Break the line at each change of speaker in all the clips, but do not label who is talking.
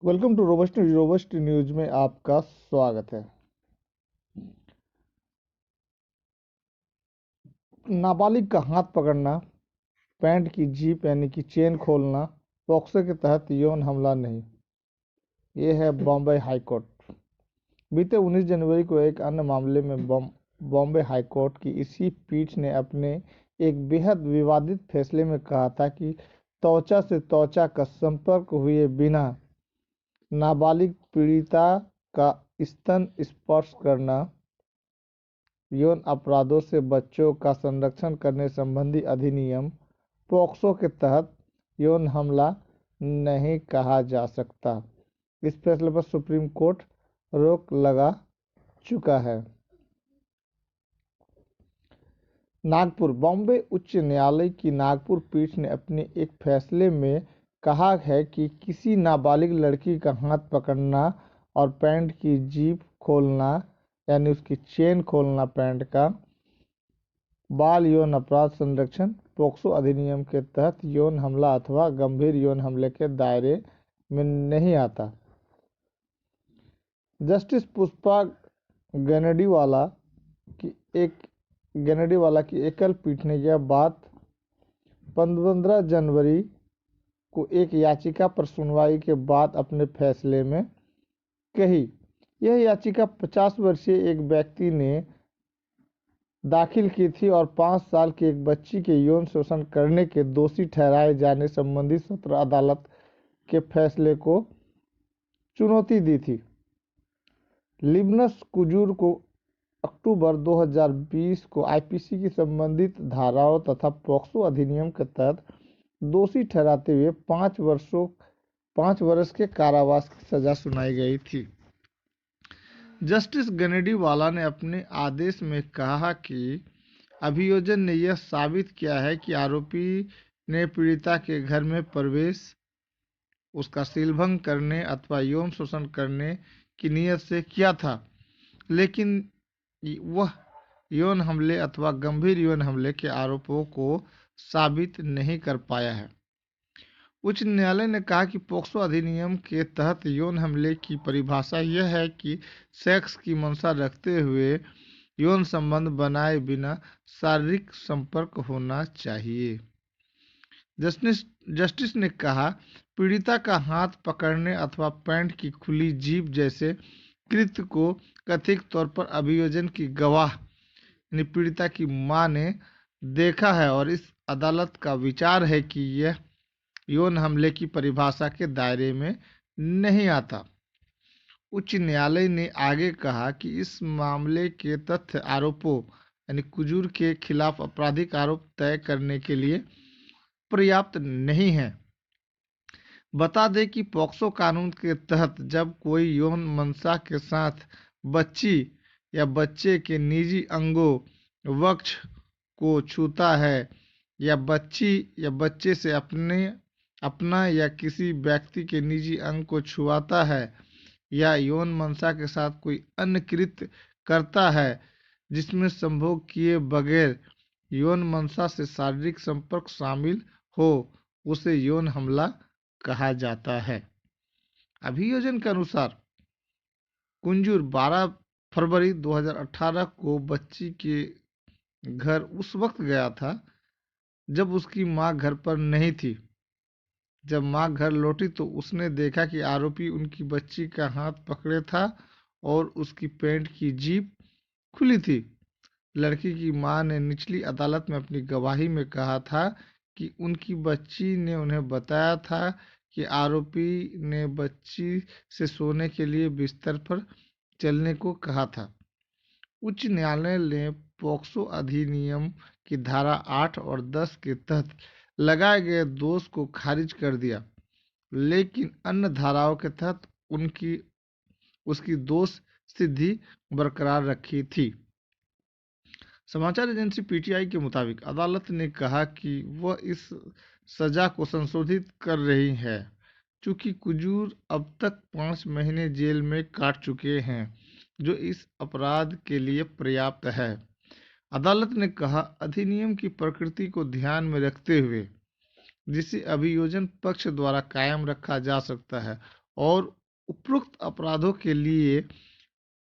Welcome to Robust News में आपका स्वागत है। नाबालिग का हाथ पकड़ना, पैंट की जीप यानी कि चेन खोलना पॉक्सो के तहत यौन हमला नहीं। ये है बॉम्बे हाई कोर्ट। बीते 19 जनवरी को एक अन्य मामले में बॉम्बे हाई कोर्ट की इसी पीठ ने अपने एक बेहद विवादित फैसले में कहा था कि त्वचा से त्वचा का संपर्क हुए बिना नाबालिग पीड़िता का स्तन स्पर्श करना यौन अपराधों से बच्चों का संरक्षण करने संबंधी अधिनियम पॉक्सो के तहत यौन हमला नहीं कहा जा सकता। इस फैसले पर सुप्रीम कोर्ट रोक लगा चुका है। नागपुर बॉम्बे उच्च न्यायालय की नागपुर पीठ ने अपने एक फैसले में कहा है कि किसी नाबालिग लड़की का हाथ पकड़ना और पैंट की जीप खोलना यानी उसकी चेन खोलना पैंट का बाल यौन अपराध संरक्षण पॉक्सो अधिनियम के तहत यौन हमला अथवा गंभीर यौन हमले के दायरे में नहीं आता। जस्टिस पुष्पा गनेडीवाला की एकल पीठ ने यह बात 15 जनवरी को एक याचिका पर सुनवाई के बाद अपने फैसले में कही। यह याचिका 50 वर्षीय एक व्यक्ति ने दाखिल की थी और 5 साल की एक बच्ची के यौन शोषण करने के दोषी ठहराए जाने संबंधी सत्र अदालत के फैसले को चुनौती दी थी। लिबनस कुजूर को अक्टूबर 2020 को आईपीसी की संबंधित धाराओं तथा पॉक्सो अधिनियम के तहत दोषी ठहराते हुए 5 वर्ष के कारावास की सजा सुनाई गई थी। जस्टिस गनेडीवाला ने अपने आदेश में कहा कि अभियोजन ने यह साबित किया है कि आरोपी ने पीड़िता के घर में प्रवेश, उसका सीलभंग करने अथवा यौन शोषण करने की नीयत से किया था, लेकिन वह यौन हमले अथवा गंभीर यौन हमले के आरोपों को साबित नहीं कर पाया है। उच्च न्यायालय ने कहा कि पॉक्सो अधिनियम के तहत यौन हमले की परिभाषा यह है कि सेक्स की मंशा रखते हुए यौन संबंध बनाए बिना शारीरिक संपर्क होना चाहिए। जस्टिस ने कहा, पीड़िता का हाथ पकड़ने अथवा पैंट की खुली जीभ जैसे कृत्य को कथित तौर पर अभियोजन की गवाह यानी पीड़िता की मां ने देखा है और इस अदालत का विचार है कि यह यौन हमले की परिभाषा के दायरे में नहीं आता। उच्च न्यायालय ने आगे कहा कि इस मामले के तथ्य आरोपों यानी कुजूर के खिलाफ आपराधिक आरोप तय करने के लिए पर्याप्त नहीं है। बता दें कि पॉक्सो कानून के तहत जब कोई यौन मंशा के साथ बच्ची या बच्चे के निजी अंगों, वक्ष को छूता है या बच्ची या बच्चे से अपना या किसी व्यक्ति के निजी अंग को छुआता है या यौन मंशा के साथ कोई अन्य कृत्य करता है जिसमें संभोग किए बगैर यौन मंशा से शारीरिक संपर्क शामिल हो, उसे यौन हमला कहा जाता है। अभियोजन के अनुसार कुंजूर 12 फरवरी 2018 को बच्ची के घर उस वक्त गया था जब उसकी मां घर पर नहीं थी। जब मां घर लौटी तो उसने देखा कि आरोपी उनकी बच्ची का हाथ पकड़े था और उसकी पैंट की जीभ खुली थी। लड़की की मां ने निचली अदालत में अपनी गवाही में कहा था कि उनकी बच्ची ने उन्हें बताया था कि आरोपी ने बच्ची से सोने के लिए बिस्तर पर चलने को कहा था। उच्च न्यायालय ने पॉक्सो अधिनियम की धारा 8 और 10 के तहत लगाए गए दोष को खारिज कर दिया, लेकिन अन्य धाराओं के तहत उसकी दोष सिद्धि बरकरार रखी थी। समाचार एजेंसी पीटीआई के मुताबिक अदालत ने कहा कि वह इस सजा को संशोधित कर रही है चूंकि कुजूर अब तक 5 महीने जेल में काट चुके हैं, जो इस अपराध के लिए पर्याप्त है। अदालत ने कहा, अधिनियम की प्रकृति को ध्यान में रखते हुए जिसे अभियोजन पक्ष द्वारा कायम रखा जा सकता है और उपरोक्त अपराधों के लिए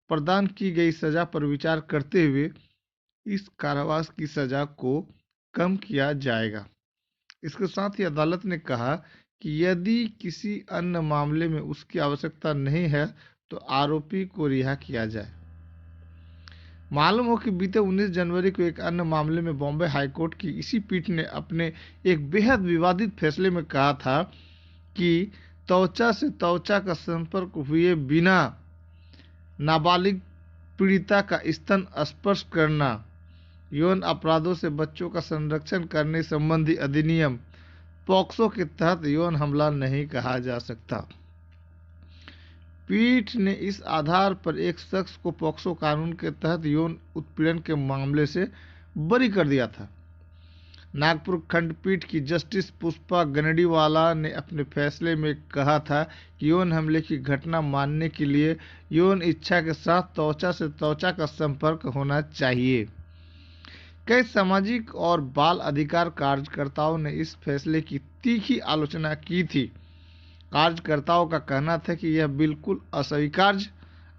प्रदान की गई सजा पर विचार करते हुए इस कारावास की सजा को कम किया जाएगा। इसके साथ ही अदालत ने कहा कि यदि किसी अन्य मामले में उसकी आवश्यकता नहीं है तो आरोपी को रिहा किया जाए। मालूम हो कि बीते 19 जनवरी को एक अन्य मामले में बॉम्बे हाईकोर्ट की इसी पीठ ने अपने एक बेहद विवादित फैसले में कहा था कि त्वचा से त्वचा का संपर्क हुए बिना नाबालिग पीड़िता का स्तन स्पर्श करना यौन अपराधों से बच्चों का संरक्षण करने संबंधी अधिनियम पॉक्सो के तहत यौन हमला नहीं कहा जा सकता। पीठ ने इस आधार पर एक शख्स को पॉक्सो कानून के तहत यौन उत्पीड़न के मामले से बरी कर दिया था। नागपुर खंडपीठ की जस्टिस पुष्पा गनडीवाला ने अपने फैसले में कहा था कि यौन हमले की घटना मानने के लिए यौन इच्छा के साथ त्वचा से त्वचा का संपर्क होना चाहिए। कई सामाजिक और बाल अधिकार कार्यकर्ताओं ने इस फैसले की तीखी आलोचना की थी। कार्यकर्ताओं का कहना था कि यह बिल्कुल अस्वीकार्य,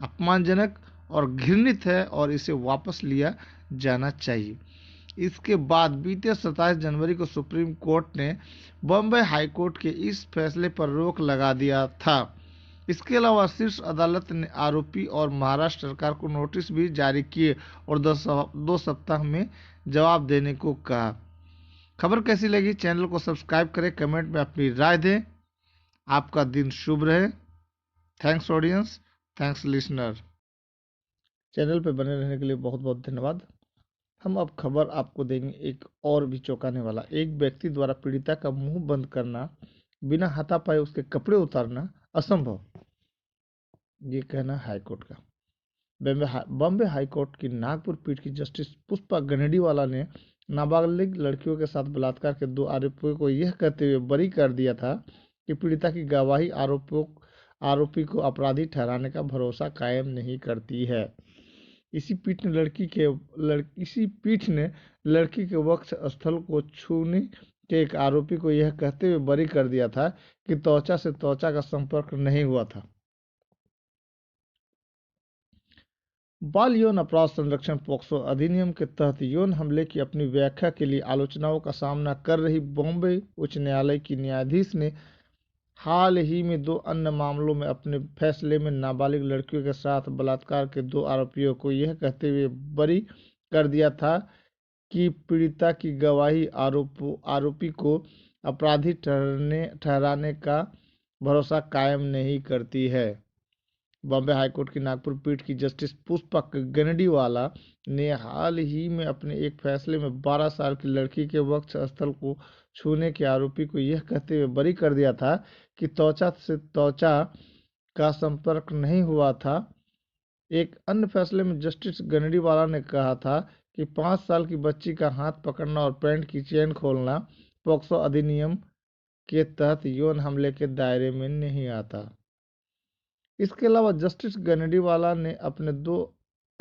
अपमानजनक और घृणित है और इसे वापस लिया जाना चाहिए। इसके बाद बीते 27 जनवरी को सुप्रीम कोर्ट ने बॉम्बे हाईकोर्ट के इस फैसले पर रोक लगा दिया था। इसके अलावा शीर्ष अदालत ने आरोपी और महाराष्ट्र सरकार को नोटिस भी जारी किए और 2 सप्ताह में जवाब देने को कहा। खबर कैसी लगी? चैनल को सब्सक्राइब करें, कमेंट में अपनी राय दें। आपका दिन शुभ रहे। Thanks audience, thanks listener. Channel पे बने रहने के लिए बहुत बहुत धन्यवाद। हम अब खबर आपको देंगे एक और भी चौंकाने वाला। एक व्यक्ति द्वारा पीड़िता का मुंह बंद करना, बिना हाथापाई उसके कपड़े उतारना असंभव, ये कहना हाईकोर्ट का। बॉम्बे हाईकोर्ट की नागपुर पीठ की जस्टिस पुष्पा गनडीवाला ने नाबालिग लड़कियों के साथ बलात्कार के 2 आरोपियों को यह कहते हुए बरी कर दिया था कि पीड़िता की गवाही आरोपी को अपराधी ठहराने का भरोसा कायम नहीं करती है। इसी पीठ ने लड़की के वक्ष स्थल को छूने के एक आरोपी को यह कहते हुए बरी कर दिया था कि त्वचा से त्वचा का संपर्क नहीं हुआ था। बाल यौन अपराध संरक्षण पॉक्सो अधिनियम के तहत यौन हमले की अपनी व्याख्या के लिए आलोचनाओं का सामना कर रही बॉम्बे उच्च न्यायालय की न्यायाधीश ने हाल ही में 2 अन्य मामलों में अपने फैसले में नाबालिग लड़कियों के साथ बलात्कार के 2 आरोपियों को यह कहते हुए बरी कर दिया था कि पीड़िता की गवाही आरोपी को अपराधी ठहराने का भरोसा कायम नहीं करती है। बॉम्बे हाईकोर्ट की नागपुर पीठ की जस्टिस पुष्पा गनडीवाला ने हाल ही में अपने एक फैसले में 12 साल की लड़की के वक्ष स्थल को छूने के आरोपी को यह कहते हुए बरी कर दिया था कि त्वचा से त्वचा का संपर्क नहीं हुआ था। एक अन्य फैसले में जस्टिस गनडीवाला ने कहा था कि 5 साल की बच्ची का हाथ पकड़ना और पैंट की चेन खोलना पॉक्सो अधिनियम के तहत यौन हमले के दायरे में नहीं आता। इसके अलावा जस्टिस गनडीवाला ने अपने 2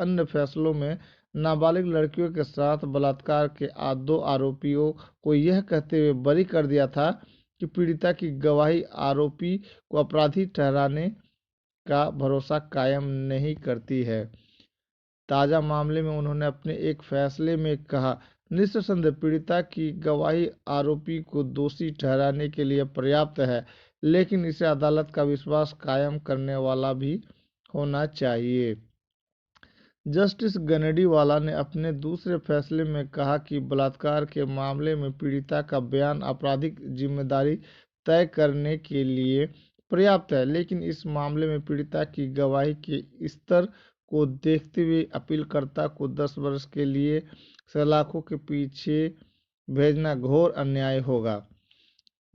अन्य फैसलों में नाबालिग लड़कियों के साथ बलात्कार के 2 आरोपियों को यह कहते हुए बरी कर दिया था कि पीड़िता की गवाही आरोपी को अपराधी ठहराने का भरोसा कायम नहीं करती है। ताज़ा मामले में उन्होंने अपने एक फैसले में कहा, निस्संदेह पीड़िता की गवाही आरोपी को दोषी ठहराने के लिए पर्याप्त है, लेकिन इसे अदालत का विश्वास कायम करने वाला भी होना चाहिए। जस्टिस गनडीवाला ने अपने दूसरे फैसले में कहा कि बलात्कार के मामले में पीड़िता का बयान आपराधिक जिम्मेदारी तय करने के लिए पर्याप्त है, लेकिन इस मामले में पीड़िता की गवाही के स्तर को देखते हुए अपीलकर्ता को 10 वर्ष के लिए सलाखों के पीछे भेजना घोर अन्याय होगा।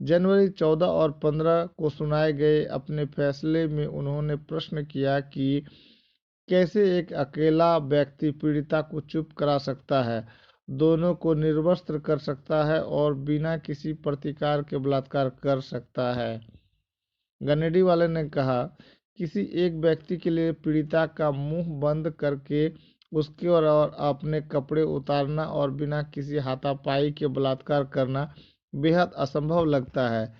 जनवरी 14 और 15 को सुनाए गए अपने फैसले में उन्होंने प्रश्न किया कि कैसे एक अकेला व्यक्ति पीड़िता को चुप करा सकता है, दोनों को निर्वस्त्र कर सकता है और बिना किसी प्रतिकार के बलात्कार कर सकता है। गनडीवाला ने कहा, किसी एक व्यक्ति के लिए पीड़िता का मुंह बंद करके उसके और अपने कपड़े उतारना और बिना किसी हाथापाई के बलात्कार करना बेहद असंभव लगता है।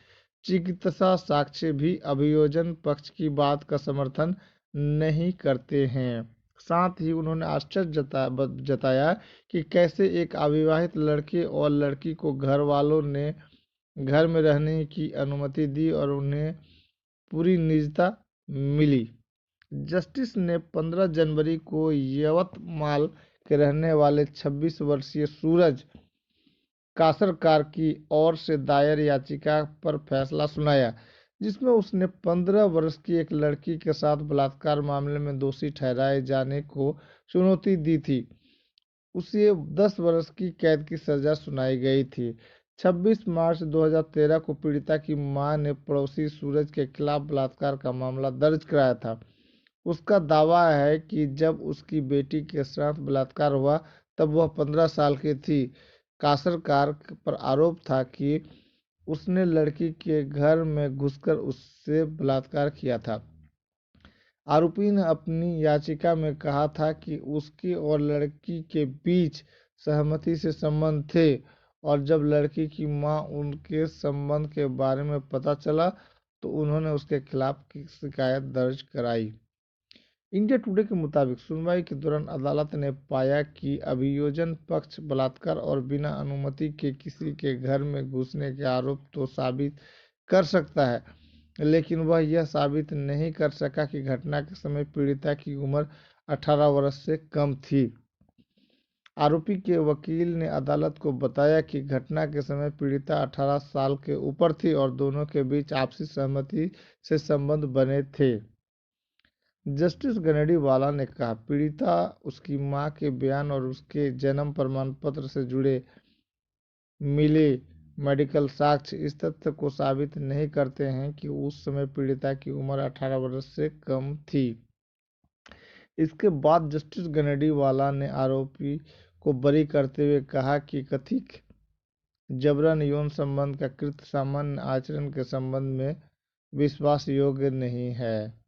चिकित्सा साक्ष्य भी अभियोजन पक्ष की बात का समर्थन नहीं करते हैं। साथ ही उन्होंने आश्चर्य जताया कि कैसे एक अविवाहित लड़के और लड़की को घर वालों ने घर में रहने की अनुमति दी और उन्हें पूरी निजता मिली। जस्टिस ने 15 जनवरी को यवतमाल के रहने वाले 26 वर्षीय सूरज कासरकार की ओर से दायर याचिका पर फैसला सुनाया, जिसमें उसने 15 वर्ष की एक लड़की के साथ बलात्कार मामले में दोषी ठहराए जाने को चुनौती दी थी। उसे 10 वर्ष की कैद की सजा सुनाई गई थी। 26 मार्च 2013 को पीड़िता की मां ने पड़ोसी सूरज के खिलाफ बलात्कार का मामला दर्ज कराया था। उसका दावा है कि जब उसकी बेटी के साथ बलात्कार हुआ तब वह 15 साल की थी। कासरकार पर आरोप था कि उसने लड़की के घर में घुसकर उससे बलात्कार किया था। आरोपी ने अपनी याचिका में कहा था कि उसके और लड़की के बीच सहमति से संबंध थे और जब लड़की की मां उनके संबंध के बारे में पता चला तो उन्होंने उसके खिलाफ शिकायत दर्ज कराई। इंडिया टुडे के मुताबिक सुनवाई के दौरान अदालत ने पाया कि अभियोजन पक्ष बलात्कार और बिना अनुमति के किसी के घर में घुसने के आरोप तो साबित कर सकता है, लेकिन वह यह साबित नहीं कर सका कि घटना के समय पीड़िता की उम्र 18 वर्ष से कम थी। आरोपी के वकील ने अदालत को बताया कि घटना के समय पीड़िता 18 साल के ऊपर थी और दोनों के बीच आपसी सहमति से संबंध बने थे। जस्टिस गनेडीवाला ने कहा, पीड़िता, उसकी मां के बयान और उसके जन्म प्रमाण पत्र से जुड़े मिले मेडिकल साक्ष्य इस तथ्य को साबित नहीं करते हैं कि उस समय पीड़िता की उम्र 18 वर्ष से कम थी। इसके बाद जस्टिस गनेडीवाला ने आरोपी को बरी करते हुए कहा कि कथित जबरन यौन संबंध का कृत्य सामान्य आचरण के संबंध में विश्वास योग्य नहीं है।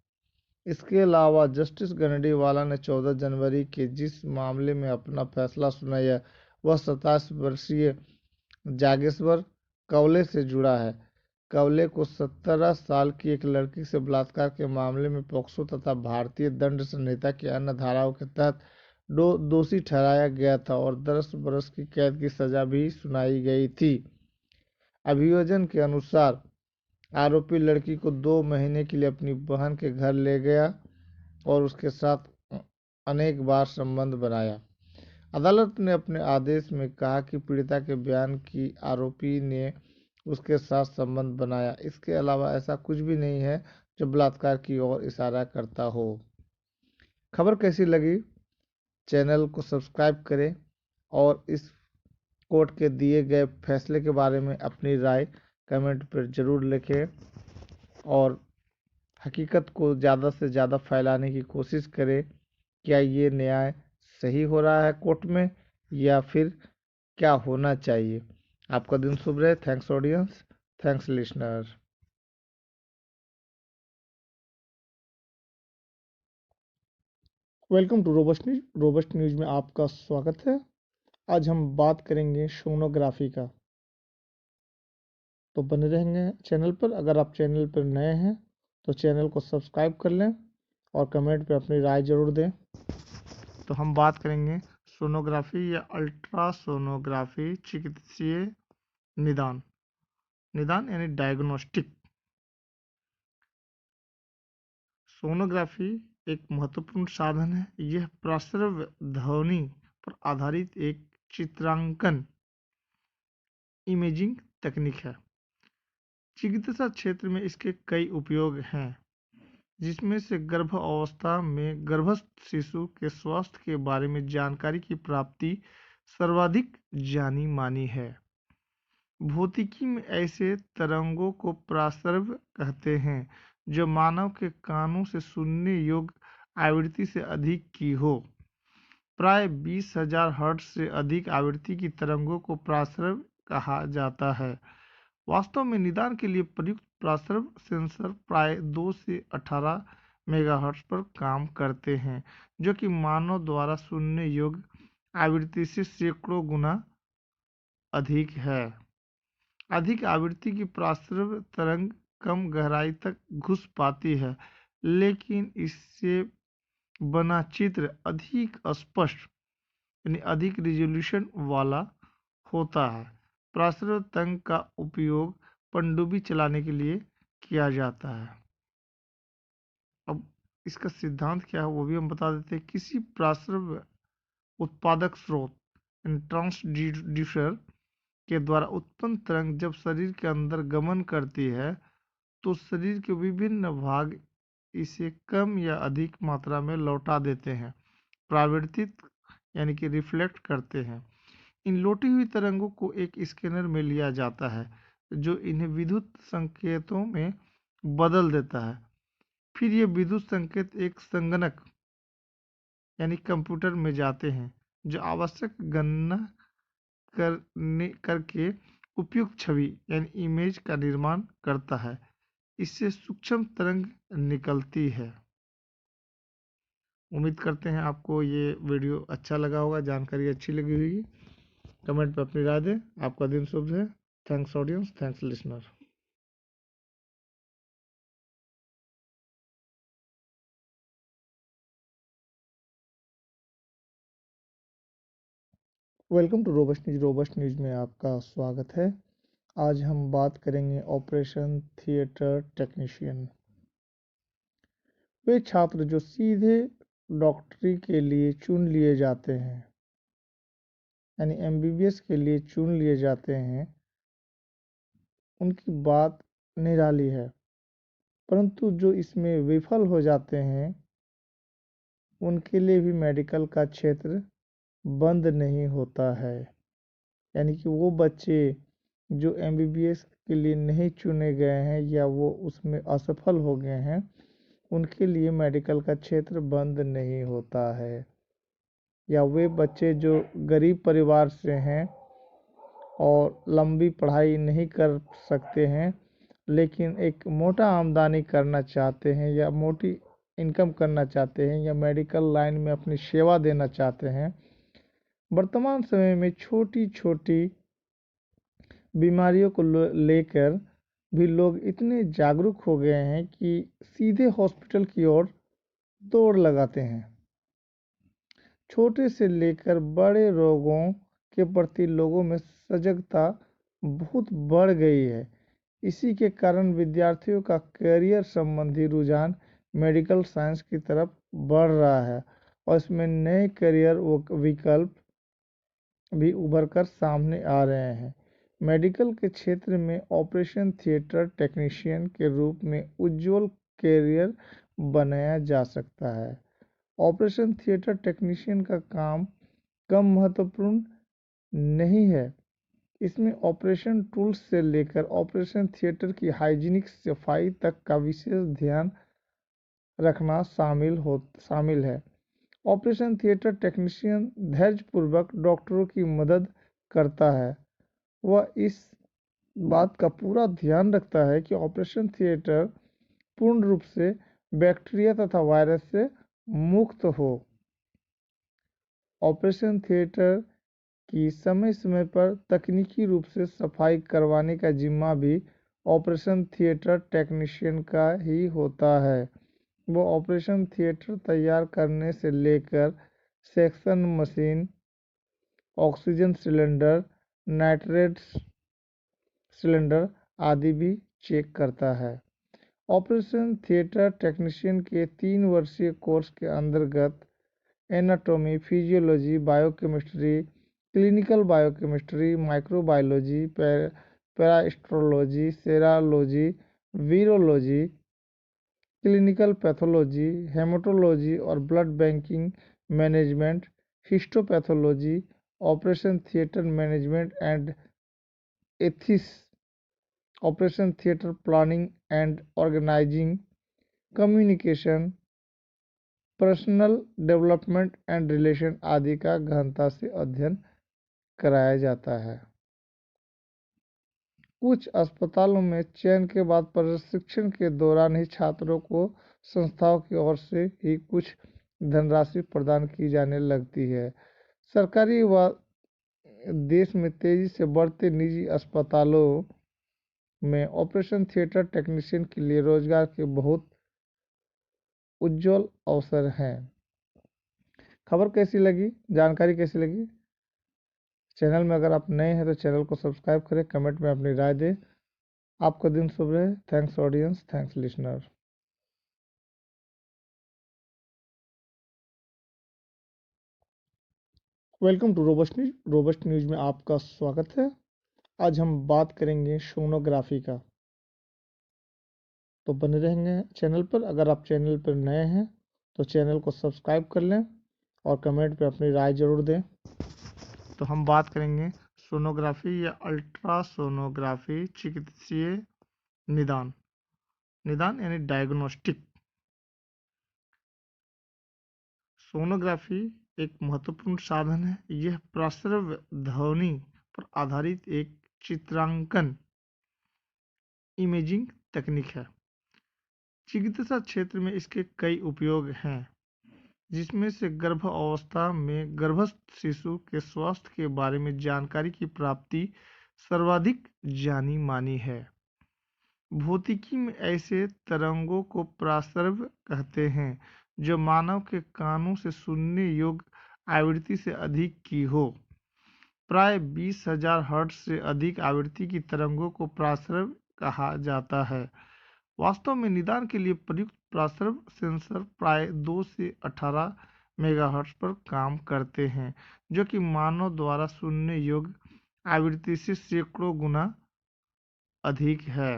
इसके अलावा जस्टिस गनेडीवाला ने 14 जनवरी के जिस मामले में अपना फैसला सुनाया वह 27 वर्षीय जागेश्वर कवले से जुड़ा है। कवले को 17 साल की एक लड़की से बलात्कार के मामले में पॉक्सो तथा भारतीय दंड संहिता की अन्य धाराओं के तहत दोषी ठहराया गया था और 10 वर्ष की कैद की सजा भी सुनाई गई थी। अभियोजन के अनुसार आरोपी लड़की को 2 महीने के लिए अपनी बहन के घर ले गया और उसके साथ अनेक बार संबंध बनाया। अदालत ने अपने आदेश में कहा कि पीड़िता के बयान की आरोपी ने उसके साथ संबंध बनाया। इसके अलावा ऐसा कुछ भी नहीं है जो बलात्कार की ओर इशारा करता हो। खबर कैसी लगी? चैनल को सब्सक्राइब करें और इस कोर्ट के दिए गए फैसले के बारे में अपनी राय कमेंट पर ज़रूर लिखें और हकीकत को ज़्यादा से ज़्यादा फैलाने की कोशिश करें। क्या ये न्याय सही हो रहा है कोर्ट में या फिर क्या होना चाहिए? आपका दिन शुभ रहे। Thanks audience, thanks listener. Welcome to Robust News. Robust News में आपका स्वागत है। आज हम बात करेंगे सोनोग्राफी का, तो बने रहेंगे चैनल पर। अगर आप चैनल पर नए हैं तो चैनल को सब्सक्राइब कर लें और कमेंट पे अपनी राय जरूर दें। तो हम बात करेंगे सोनोग्राफी या अल्ट्रासोनोग्राफी चिकित्सीय निदान। निदान यानी डायग्नोस्टिक। सोनोग्राफी एक महत्वपूर्ण साधन है। यह प्रस्रव ध्वनि पर आधारित एक चित्रांकन इमेजिंग तकनीक है। चिकित्सा क्षेत्र में इसके कई उपयोग हैं, जिसमें से गर्भ अवस्था में गर्भस्थ शिशु के स्वास्थ्य के बारे में जानकारी की प्राप्ति सर्वाधिक जानी मानी है। भौतिकी में ऐसे तरंगों को प्रस्रव कहते हैं जो मानव के कानों से सुनने योग्य आवृत्ति से अधिक की हो। प्राय 20,000 हर्ट्ज से अधिक आवृत्ति की तरंगों को प्रस्रव कहा जाता है। वास्तव में निदान के लिए प्रयुक्त प्रस्रव सेंसर प्राय 2 से 18 मेगाहर्ट्ज पर काम करते हैं, जो कि मानव द्वारा सुनने योग्य आवृत्ति से सैकड़ों गुना अधिक है। अधिक आवृत्ति की प्रस्रव तरंग कम गहराई तक घुस पाती है, लेकिन इससे बना चित्र अधिक स्पष्ट यानी अधिक रिजोल्यूशन वाला होता है। प्रस्रव तरंग का उपयोग पनडुब्बी चलाने के लिए किया जाता है। अब इसका सिद्धांत क्या है वो भी हम बता देते हैं। किसी प्रस्रव उत्पादक स्रोत ट्रांसड्यूसर के द्वारा उत्पन्न तरंग जब शरीर के अंदर गमन करती है तो शरीर के विभिन्न भाग इसे कम या अधिक मात्रा में लौटा देते हैं, परावर्तित यानी कि रिफ्लेक्ट करते हैं। इन लौटी हुई तरंगों को एक स्कैनर में लिया जाता है जो इन्हें विद्युत संकेतों में बदल देता है। फिर ये विद्युत संकेत एक संगणक यानी कंप्यूटर में जाते हैं जो आवश्यक गणना करके उपयुक्त छवि यानी इमेज का निर्माण करता है। इससे सूक्ष्म तरंग निकलती है। उम्मीद करते हैं आपको ये वीडियो अच्छा लगा होगा, जानकारी अच्छी लगी होगी। कमेंट पर अपनी राय दें। आपका दिन शुभ है। Thanks audience, thanks listener. Welcome to Robust News. Robust News में आपका स्वागत है। आज हम बात करेंगे ऑपरेशन थिएटर टेक्नीशियन। वे छात्र जो सीधे डॉक्टरी के लिए चुन लिए जाते हैं यानी एमबीबीएस के लिए चुन लिए जाते हैं, उनकी बात निराली है। परंतु जो इसमें विफल हो जाते हैं उनके लिए भी मेडिकल का क्षेत्र बंद नहीं होता है। यानी कि वो बच्चे जो एमबीबीएस के लिए नहीं चुने गए हैं या वो उसमें असफल हो गए हैं, उनके लिए मेडिकल का क्षेत्र बंद नहीं होता है। या वे बच्चे जो गरीब परिवार से हैं और लंबी पढ़ाई नहीं कर सकते हैं लेकिन एक मोटा आमदनी करना चाहते हैं या मोटी इनकम करना चाहते हैं या मेडिकल लाइन में अपनी सेवा देना चाहते हैं। वर्तमान समय में छोटी छोटी बीमारियों को लेकर भी लोग इतने जागरूक हो गए हैं कि सीधे हॉस्पिटल की ओर दौड़ लगाते हैं। छोटे से लेकर बड़े रोगों के प्रति लोगों में सजगता बहुत बढ़ गई है। इसी के कारण विद्यार्थियों का करियर संबंधी रुझान मेडिकल साइंस की तरफ बढ़ रहा है और इसमें नए करियर विकल्प भी उभर कर सामने आ रहे हैं। मेडिकल के क्षेत्र में ऑपरेशन थिएटर टेक्नीशियन के रूप में उज्जवल करियर बनाया जा सकता है। ऑपरेशन थिएटर टेक्नीशियन का काम कम महत्वपूर्ण नहीं है। इसमें ऑपरेशन टूल्स से लेकर ऑपरेशन थिएटर की हाइजीनिक सफाई तक का विशेष ध्यान रखना शामिल है। ऑपरेशन थिएटर टेक्नीशियन धैर्यपूर्वक डॉक्टरों की मदद करता है। वह इस बात का पूरा ध्यान रखता है कि ऑपरेशन थिएटर पूर्ण रूप से बैक्टीरिया तथा वायरस से मुक्त हो। ऑपरेशन थिएटर की समय समय पर तकनीकी रूप से सफाई करवाने का जिम्मा भी ऑपरेशन थिएटर टेक्नीशियन का ही होता है। वो ऑपरेशन थिएटर तैयार करने से लेकर section machine, oxygen cylinder, nitrate cylinder आदि भी चेक करता है। ऑपरेशन थिएटर टेक्नीशियन के 3 वर्षीय कोर्स के अंतर्गत anatomy, physiology, biochemistry, clinical biochemistry, microbiology, parasitology, serology, virology, clinical pathology, haematology और blood banking management, histopathology, operation theatre management and ethics, operation theatre planning and organising, communication, personal development and relation आदि का गहनता से अध्ययन कराया जाता है। कुछ अस्पतालों में चयन के बाद प्रशिक्षण के दौरान ही छात्रों को संस्थाओं की ओर से ही कुछ धनराशि प्रदान की जाने लगती है। सरकारी व देश में तेजी से बढ़ते निजी अस्पतालों में ऑपरेशन थिएटर टेक्नीशियन के लिए रोजगार के बहुत उज्जवल अवसर हैं। खबर कैसी लगी, जानकारी कैसी लगी? चैनल में अगर आप नए हैं तो चैनल को सब्सक्राइब करें, कमेंट में अपनी राय दें। आपका दिन शुभ रहे। Thanks audience, thanks listener. Welcome to Robust News. Robust News में आपका स्वागत है। आज हम बात करेंगे सोनोग्राफी का, तो बने रहेंगे चैनल पर। अगर आप चैनल पर नए हैं तो चैनल को सब्सक्राइब कर लें और कमेंट पे अपनी राय जरूर दें। तो हम बात करेंगे सोनोग्राफी या अल्ट्रासोनोग्राफी चिकित्सीय निदान। निदान यानी डायग्नोस्टिक। सोनोग्राफी एक महत्वपूर्ण साधन है। यह प्रस्रव ध्वनि पर आधारित एक चित्रांकन इमेजिंग तकनीक है। चिकित्सा क्षेत्र में इसके कई उपयोग हैं, जिसमें से गर्भ अवस्था में गर्भस्थ शिशु के स्वास्थ्य के बारे में जानकारी की प्राप्ति सर्वाधिक जानी मानी है। भौतिकी में ऐसे तरंगों को प्रस्रव कहते हैं जो मानव के कानों से सुनने योग्य आवृत्ति से अधिक की हो। प्राय 20,000 हर्ट्ज से अधिक आवृत्ति की तरंगों को प्रस्रव कहा जाता है। वास्तव में निदान के लिए प्रयुक्त प्रस्रव सेंसर प्राय 2 से 18 मेगाहर्ट्ज पर काम करते हैं, जो कि मानव द्वारा सुनने योग्य आवृत्ति से सैकड़ों गुना अधिक है।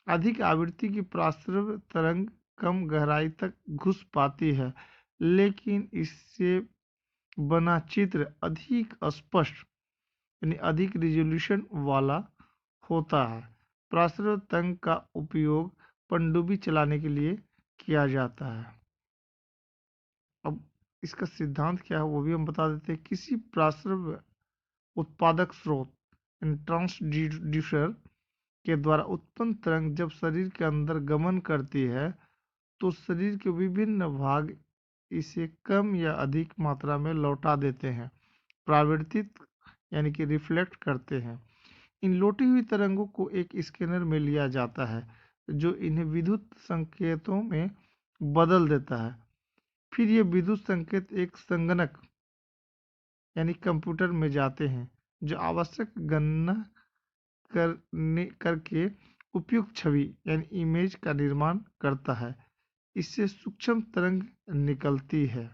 अधिक आवृत्ति की प्रस्रव तरंग कम गहराई तक घुस पाती है, लेकिन इससे बना चित्र अधिक स्पष्ट यानी अधिक रिजोल्यूशन वाला होता है। प्रस्रव तरंग का उपयोग पनडुब्बी चलाने के लिए किया जाता है। अब इसका सिद्धांत क्या है वो भी हम बता देते हैं। किसी प्रस्रव उत्पादक स्रोत ट्रांसड्यूसर के द्वारा उत्पन्न तरंग जब शरीर के अंदर गमन करती है तो शरीर के विभिन्न भाग इसे कम या अधिक मात्रा में लौटा देते हैं, परावर्तित यानी कि रिफ्लेक्ट करते हैं। इन लौटी हुई तरंगों को एक स्कैनर में लिया जाता है, जो इन्हें विद्युत संकेतों में बदल देता है। फिर ये विद्युत संकेत एक संगणक यानी कंप्यूटर में जाते हैं, जो आवश्यक गणना करके उपयुक्त छवि यानी इमेज का निर्माण करता है। इससे सूक्ष्म तरंग निकलती है।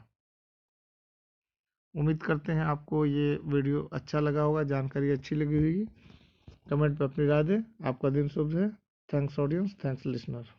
उम्मीद करते हैं आपको ये वीडियो अच्छा लगा होगा, जानकारी अच्छी लगी होगी। कमेंट पर अपनी राय दें। आपका दिन शुभ है। Thanks audience, thanks listener.